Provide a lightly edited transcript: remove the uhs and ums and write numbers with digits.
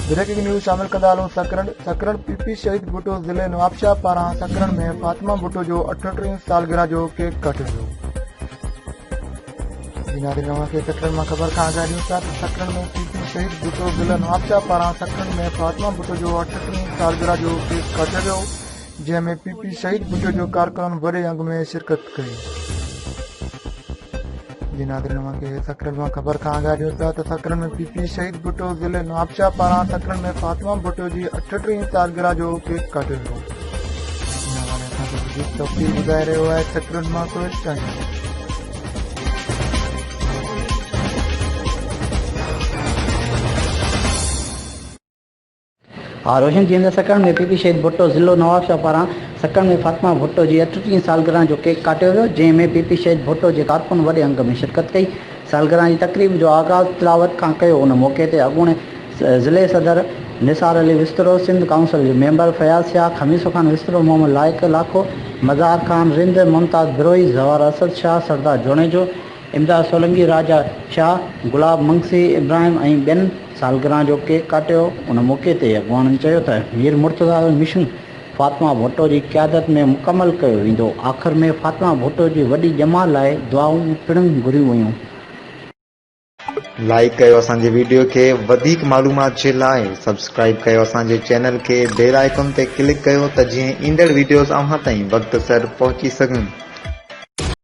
Breaking news शामिल कंदा हलूं। सकरण पीपी शहीद भुट्टो ज़िले नवाबशाह पारां सकरण में फातिमा भुट्टो जो 38 सालगिरह जो केक कटियो वियो। सकरण में खबर का आगाह न्यूज़ था। सकरण में पीपी शहीद भुट्टो ज़िले नवाबशाह पारां सकरण में फातिमा भुट्टो जो 38 सालगिरह जो केक कटियो वियो, जंहिंमें पीपी शहीद भुट्टो जो कारकुननि वॾे अंग में शिरकत कई। सकरण में खबर का आगाह न्यूज़ था। सकरण में पीपी शहीद भुट्टो ज़िले नवाबशाह पारां सकरण में फातिमा भुट्टो जी 38 सालगिरह जो केक कटियो वियो। तफ़सील ॿुधाए रहियो आहे सकरण मां कोई टाइम। रोशन जी सकरण में पीपी शहीद भुट्टो ज़िलो नवाबशाह पारां सकरण में फातिमा भुट्टो जी 38 सालगिरह जो केक काटियो वियो, जंहिंमें पीपी शहीद भुट्टो जे कारकुन वॾे अंग में शिरकत कई। सालगिरह जी तक़रीब जो आगाज़ तिलावत खां कयो। उन मौक़े ते अॻूणे ज़िले सदर निसार अली विस्तरो, सिंध काउंसिल जो मेंबर फयाज़ शाह, खमीसो खान विस्तरो, मोहम्मद लाइक लाखो, मज़ार खान रिंद, मुमताज़ बिरोई, ज़वार असद शाह, सरदार जोनेजो, इमदाद सोलंकी, राजा शाह, गुलाब मंगसी इब्राहिम ऐं ॿियनि सालगिरह जो केक काटियो। उन मौक़े ते अॻवाननि चयो त मीर मुर्तज़ा मिशन फातिमा भुट्टो जी क़यादत में मुकमल कयो वेंदो। आख़िर में फातिमा भुट्टो जी वॾी ॼमा लाइ दुआऊं पिणु घुरियूं वयूं। लाइक कयो असांजे वीडियो खे। वधीक मालूमात जे लाइ सब्सक्राइब कयो असांजे चैनल खे। बेल आइकन ते क्लिक कयो त जीअं ईंदड़ वीडियोस अव्हां ताईं वक़्त सर पहुची सघनि।